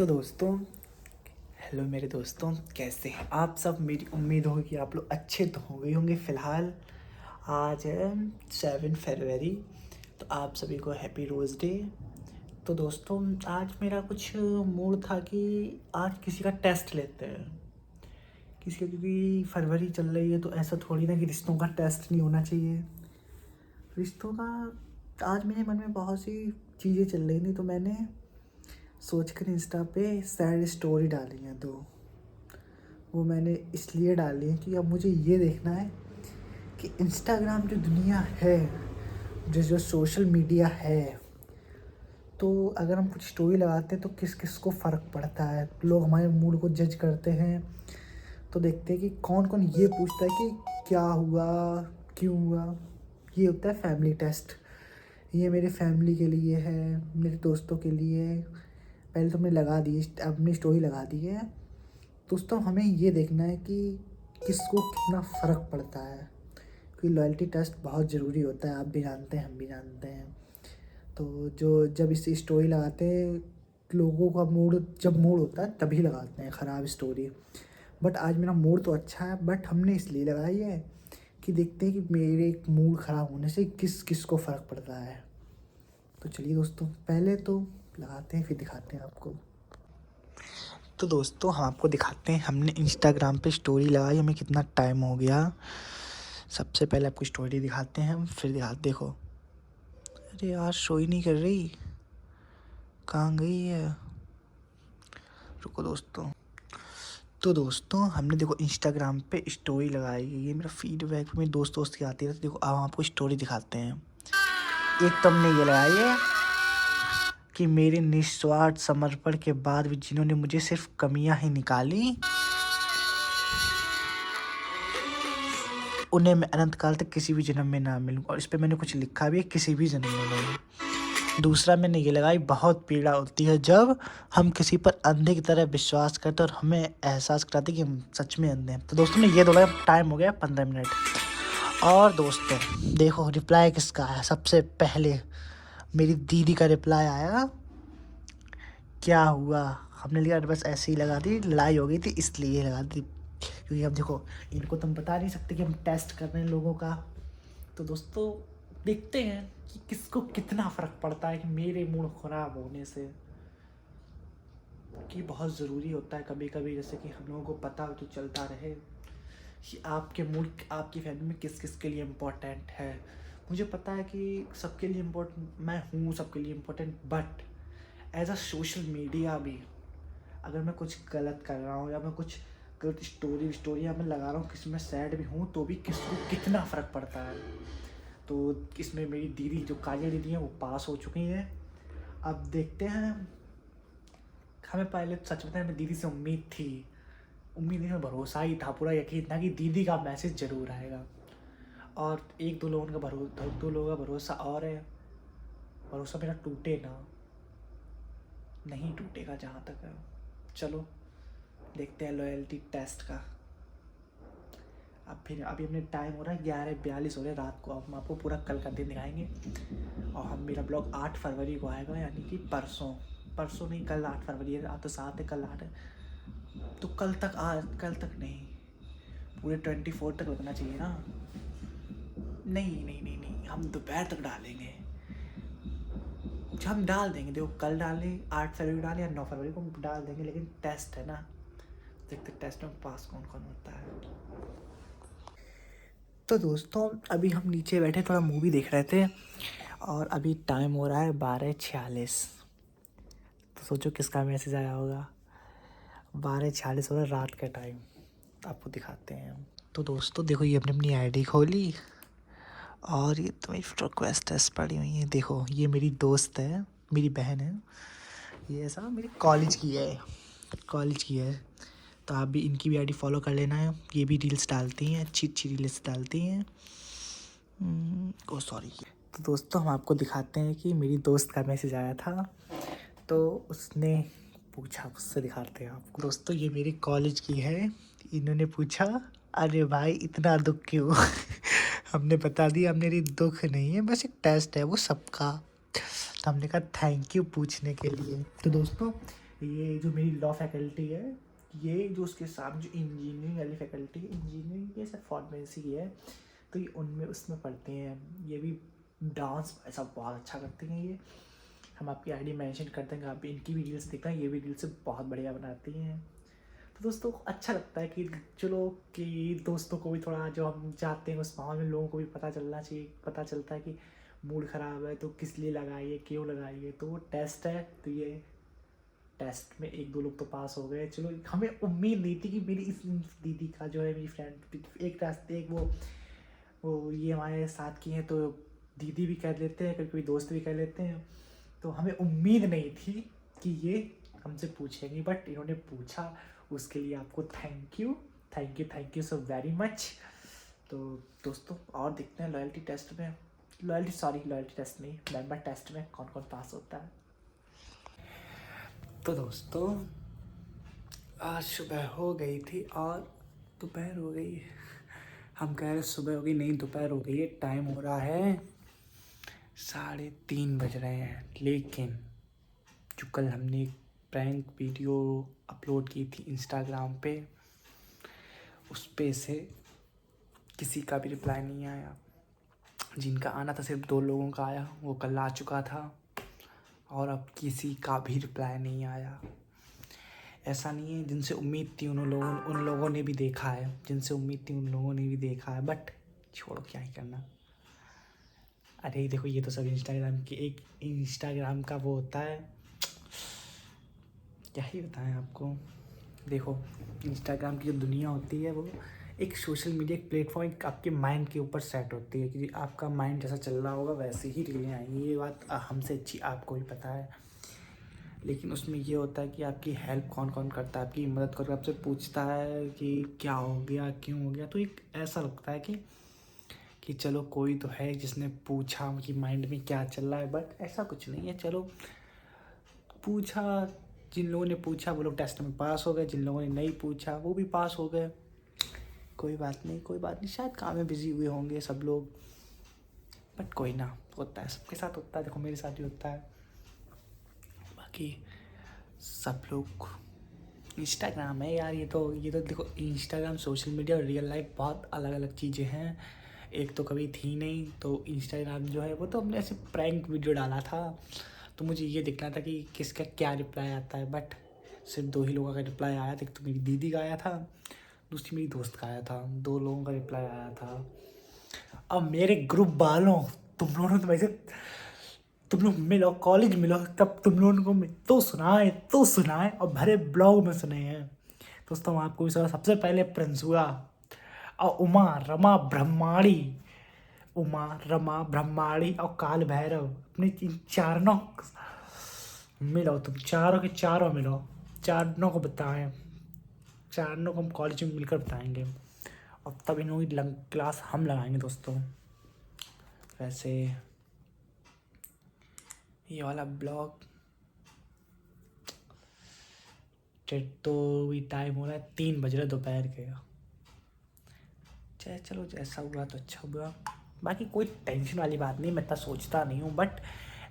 तो दोस्तों, हेलो मेरे दोस्तों, कैसे हैं आप सब। मेरी उम्मीद होगी कि आप लोग अच्छे तो हो गए होंगे। फ़िलहाल आज है 7 फरवरी, तो आप सभी को हैप्पी रोज़ डे। तो दोस्तों, आज मेरा कुछ मूड था कि आज किसी का टेस्ट लेते हैं किसी का, क्योंकि फरवरी चल रही है तो ऐसा थोड़ी ना कि रिश्तों का टेस्ट नहीं होना चाहिए। रिश्तों का आज मेरे मन में बहुत सी चीज़ें चल रही थी, तो मैंने सोच कर इंस्टा पे सैड स्टोरी डाली हैं। तो वो मैंने इसलिए डाली है कि अब मुझे ये देखना है कि इंस्टाग्राम जो दुनिया है, जो सोशल मीडिया है, तो अगर हम कुछ स्टोरी लगाते हैं तो किस किस को फ़र्क पड़ता है। लोग हमारे मूड को जज करते हैं, तो देखते हैं कि कौन कौन ये पूछता है कि क्या हुआ, क्यों हुआ। ये होता है फैमिली टेस्ट। ये मेरे फैमिली के लिए है, मेरे दोस्तों के लिए है। पहले तो मैंने लगा दी, अपनी स्टोरी लगा दी है। दोस्तों, हमें ये देखना है कि किसको कितना फ़र्क पड़ता है, क्योंकि लॉयल्टी टेस्ट बहुत ज़रूरी होता है। आप भी जानते हैं, हम भी जानते हैं। तो जो जब इस स्टोरी लगाते हैं, लोगों का मूड जब मूड होता है तभी लगाते हैं ख़राब स्टोरी। बट आज मेरा मूड तो अच्छा है, बट हमने इसलिए लगाई है कि देखते हैं कि मेरे मूड ख़राब होने से किस किस को फ़र्क पड़ता है। तो चलिए दोस्तों, पहले तो लगाते हैं फिर दिखाते हैं आपको। तो दोस्तों, हम आपको दिखाते हैं हमने इंस्टाग्राम पे स्टोरी लगाई, हमें कितना टाइम हो गया। सबसे पहले आपको स्टोरी दिखाते हैं हम, फिर देखो। अरे यार, शो ही नहीं कर रही, कहाँ गई है। रुको दोस्तों। तो दोस्तों, हमने देखो इंस्टाग्राम पे स्टोरी लगाई है। ये मेरा फीडबैक मेरे दोस्त की आती है। तो देखो, अब हम आपको स्टोरी दिखाते हैं। एक तो हमने ये लगाई है कि मेरे निस्वार्थ समर्पण के बाद भी जिन्होंने मुझे सिर्फ कमियां ही निकाली, उन्हें मैं अनंत काल तक किसी भी जन्म में ना मिलूं। और इस पे मैंने कुछ लिखा भी है, किसी भी जन्म में नहीं। दूसरा मैंने ये लगाई, बहुत पीड़ा होती है जब हम किसी पर अंधे की तरह विश्वास करते और हमें एहसास कराते कि हम सच में अंधे हैं। तो दोस्तों ने ये दो लगा। टाइम हो गया 15 मिनट। और दोस्तों देखो, रिप्लाई किसका आया। सबसे पहले मेरी दीदी का रिप्लाई आया, क्या हुआ। हमने लिया बस ऐसे ही लगा दी, लड़ाई हो गई थी इसलिए लगा दी। क्योंकि अब देखो, इनको तो हम बता नहीं सकते कि हम टेस्ट कर रहे हैं लोगों का। तो दोस्तों, देखते हैं कि किसको कितना फ़र्क पड़ता है कि मेरे मूड ख़राब होने से। कि बहुत ज़रूरी होता है कभी कभी, जैसे कि हम लोगों को पता हो तो चलता रहे कि आपके मूड आपकी फैमिली में किस किस के लिए इम्पोर्टेंट है। मुझे पता है कि सबके लिए इम्पोर्टेंट मैं हूँ, सबके लिए important, but as a social media भी अगर मैं कुछ गलत कर रहा हूँ या मैं कुछ गलत स्टोरी मैं लगा रहा हूँ, किसी में सैड भी हूँ, तो भी किसको कितना फ़र्क पड़ता है। तो इसमें मेरी दीदी, जो कालिया दीदी हैं, वो पास हो चुकी हैं। अब देखते हैं। हमें पहले सच बताएं, मेरी दीदी से उम्मीद नहीं, भरोसा ही था, पूरा यकीन था कि दीदी का मैसेज ज़रूर आएगा। और दो लोगों का भरोसा और है। भरोसा मेरा टूटे ना, नहीं टूटेगा जहाँ तक है। चलो देखते हैं लॉयल्टी टेस्ट का। अब फिर अभी हमने टाइम हो रहा है 11:42 हो रहे रात को। अब हम आपको पूरा कल का दिन दिखाएंगे। और हम मेरा ब्लॉग 8 फरवरी को आएगा, यानी कि परसों नहीं, कल 8 फरवरी है। आज तो 7 है, कल 8 है। तो कल तक नहीं, पूरे 24 तक लगना चाहिए ना। नहीं, हम दोपहर तक डालेंगे। हम डाल देंगे, देखो कल डालें, 8 फरवरी डालें या 9 फरवरी को डाल देंगे। लेकिन टेस्ट है ना, देखते टेस्ट में पास कौन कौन होता है। तो दोस्तों, अभी हम नीचे बैठे थोड़ा मूवी देख रहे थे, और अभी टाइम हो रहा है 12:46। तो सोचो किसका मैसेज आया होगा। 12:46 हो रहा है रात का टाइम। आपको दिखाते हैं हम। तो दोस्तों देखो, ये अपनी आईडी खोली, और ये तो मेरी रिक्वेस्ट पड़ी हुई है। देखो, ये मेरी दोस्त है, मेरी बहन है। ये ऐसा मेरी कॉलेज की है। तो आप भी इनकी भी आईडी फॉलो कर लेना है। ये भी रील्स डालती हैं, अच्छी अच्छी रील्स डालती हैं। ओ सॉरी। तो दोस्तों, हम आपको दिखाते हैं कि मेरी दोस्त का मैसेज आया था, तो उसने पूछा, उससे दिखाते हैं आपको। दोस्तों, ये मेरी कॉलेज की है। इन्होंने पूछा, अरे भाई इतना दुख क्यों। हमने बता दिया, मेरी दुख नहीं है, बस एक टेस्ट है वो सबका। तो हमने कहा थैंक यू पूछने के लिए। तो दोस्तों, ये जो मेरी लॉ फैकल्टी है, ये जो उसके सामने जो इंजीनियरिंग वाली फैकल्टी है, इंजीनियरिंग के सब फार्मेसी है, तो ये उनमें उसमें पढ़ते हैं। ये भी डांस ऐसा बहुत अच्छा करते हैं। ये हम आपकी आईडी मेंशन कर देंगे, आप भी इनकी भी रील्स देखना, ये भी रील्स बहुत बढ़िया बनाती हैं। तो दोस्तों अच्छा लगता है कि चलो कि दोस्तों को भी थोड़ा जो हम चाहते हैं उस माहौल में लोगों को भी पता चलना चाहिए। पता चलता है कि मूड ख़राब है तो किस लिए लगाइए, क्यों लगाइए। तो वो टेस्ट है, तो ये टेस्ट में 1-2 लोग तो पास हो गए। चलो हमें उम्मीद नहीं थी कि मेरी इस दीदी का जो है, मेरी फ्रेंड एक टेस्ट एक वो ये हमारे साथ की हैं, तो दीदी भी कर लेते हैं, कभी कभी दोस्त भी कर लेते हैं। तो हमें उम्मीद नहीं थी कि ये हमसे पूछेंगे, बट इन्होंने पूछा, उसके लिए आपको thank you, thank you so very much. तो दोस्तों और देखते हैं लॉयल्टी टेस्ट में, लॉयल्टी टेस्ट नहीं, मेंबर टेस्ट में कौन कौन पास होता है। तो दोस्तों आज सुबह हो गई थी और दोपहर हो गई। हम कह रहे सुबह हो गई, नहीं दोपहर हो गई है। टाइम हो रहा है 3:30 बज रहे हैं। लेकिन जो कल हमने एक प्रैंक वीडियो अपलोड की थी इंस्टाग्राम पे, उस पे से किसी का भी रिप्लाई नहीं आया। जिनका आना था सिर्फ 2 लोगों का आया, वो कल आ चुका था। और अब किसी का भी रिप्लाई नहीं आया। ऐसा नहीं है, जिनसे उम्मीद थी उन लोगों ने भी देखा है, जिनसे उम्मीद थी उन लोगों ने भी देखा है, बट छोड़ो क्या ही करना। अरे देखो ये तो सब इंस्टाग्राम का वो होता है, क्या ही बताएं आपको। देखो इंस्टाग्राम की जो दुनिया होती है वो एक सोशल मीडिया एक प्लेटफॉर्म आपके माइंड के ऊपर सेट होती है कि आपका माइंड जैसा चल रहा होगा वैसे ही रीलें आएंगी। ये बात हमसे अच्छी आपको ही पता है। लेकिन उसमें ये होता है कि आपकी हेल्प कौन कौन करता है, आपकी मदद करके आपसे पूछता है कि क्या हो गया, क्यों हो गया। तो एक ऐसा लगता है कि चलो कोई तो है जिसने पूछा कि माइंड में क्या चल रहा है। बट ऐसा कुछ नहीं है। चलो पूछा, जिन लोगों ने पूछा वो लोग टेस्ट में पास हो गए, जिन लोगों ने नहीं पूछा वो भी पास हो गए। कोई बात नहीं, शायद काम में बिजी हुए होंगे सब लोग। बट कोई ना, होता है, सबके साथ होता है। देखो मेरे साथ भी होता है। बाकी सब लोग इंस्टाग्राम है यार, ये तो देखो इंस्टाग्राम सोशल मीडिया और रियल लाइफ बहुत अलग अलग चीज़ें हैं। एक तो कभी थी नहीं, तो इंस्टाग्राम जो है वो तो हमने ऐसे प्रैंक वीडियो डाला था, तो मुझे ये देखना था कि किसका क्या रिप्लाई आता है। बट सिर्फ 2 ही लोगों का रिप्लाई आया था। एक तो मेरी दीदी का आया था, दूसरी मेरी दोस्त का आया था। 2 लोगों का रिप्लाई आया था। अब मेरे ग्रुप वालों, तुम लोगों तो वैसे तुम लोग मिलो, कॉलेज मिलो, तब तुम लोगों को तो सुनाए और भरे ब्लॉग में सुने हैं। दोस्तों आपको भी सबसे पहले प्रिंसुआ और उमा रमा ब्रह्माणी और काल भैरव, अपने इन चारों मिलो, तुम चारों के चारों मिलो, चारों को बताएं, चारों को हम कॉलेज में मिलकर बताएंगे। और तब इन लोगों की क्लास हम लगाएंगे दोस्तों। वैसे ये वाला ब्लॉग तो भी टाइम हो रहा है 3 बज रहे दोपहर के। चलो जैसा हुआ तो अच्छा हुआ। बाकी कोई टेंशन वाली बात नहीं, मैं इतना सोचता नहीं हूँ। बट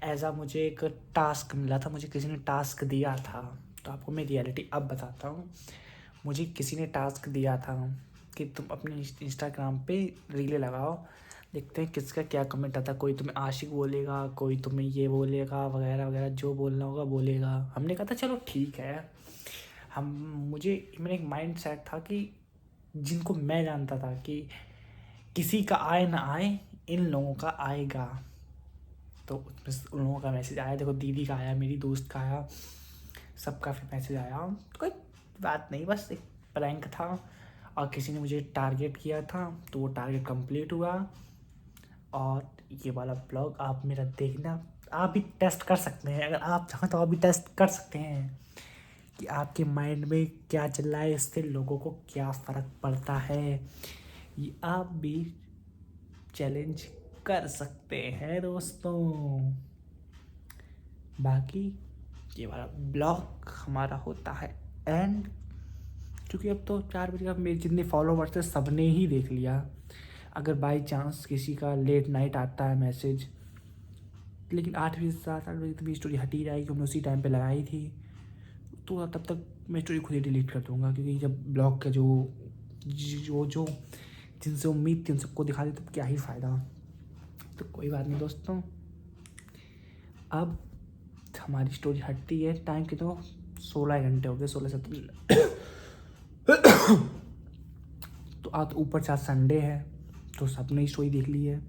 ऐसा मुझे एक टास्क मिला था, मुझे किसी ने टास्क दिया था। तो आपको मैं रियलिटी अब बताता हूँ। मुझे किसी ने टास्क दिया था कि तुम अपने इंस्टाग्राम पे रीलें लगाओ, देखते हैं किसका क्या कमेंट आता है। कोई तुम्हें आशिक बोलेगा, कोई तुम्हें ये बोलेगा, वगैरह वगैरह जो बोलना होगा बोलेगा। हमने कहा था चलो ठीक है। मेरा एक माइंड सेट था कि जिनको मैं जानता था कि किसी का आए ना आए, इन लोगों का आएगा। तो उन लोगों का मैसेज आया। देखो दीदी का आया, मेरी दोस्त का आया, सबका फिर मैसेज आया। कोई बात नहीं, बस एक प्रैंक था और किसी ने मुझे टारगेट किया था, तो वो टारगेट कंप्लीट हुआ। और ये वाला ब्लॉग आप मेरा देखना, आप भी टेस्ट कर सकते हैं। अगर आप चाहें तो आप भी टेस्ट कर सकते हैं कि आपके माइंड में क्या चल रहा है, इससे लोगों को क्या फ़र्क पड़ता है। ये आप भी चैलेंज कर सकते हैं दोस्तों। बाकी ये वाला ब्लॉग हमारा होता है एंड, क्योंकि अब तो 4 बजे का मेरे जितने फॉलोवर्स थे सब ने ही देख लिया। अगर बाई चांस किसी का लेट नाइट आता है मैसेज, लेकिन 8 बजे 7-8 बजे तो मेरी स्टोरी हट ही जाएगी, हमने उसी टाइम पे लगाई थी, तो तब तक मैं स्टोरी खुद ही डिलीट कर दूँगा, क्योंकि जब ब्लॉग का जो जिनसे उम्मीद थी उन सबको दिखा दी, तब क्या ही फ़ायदा। तो कोई बात नहीं दोस्तों, अब हमारी स्टोरी हटती है। टाइम कितना, 16 घंटे हो गए, 16-17। तो आज ऊपर से आज संडे है, तो सबने स्टोरी देख ली है।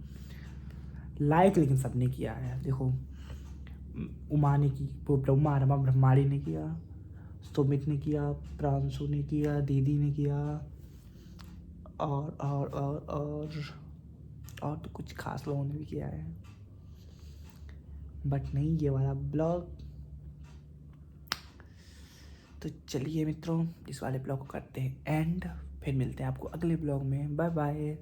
लाइक लेकिन सबने किया है। देखो, उमा ने की, रमा ब्रह्माड़ी ने किया, सुमित ने किया, प्रांशु ने किया, दीदी ने किया, और तो कुछ खास लोगों ने भी किया है, बट नहीं ये वाला ब्लॉग। तो चलिए मित्रों, इस वाले ब्लॉग को करते हैं एंड, फिर मिलते हैं आपको अगले ब्लॉग में। Bye bye.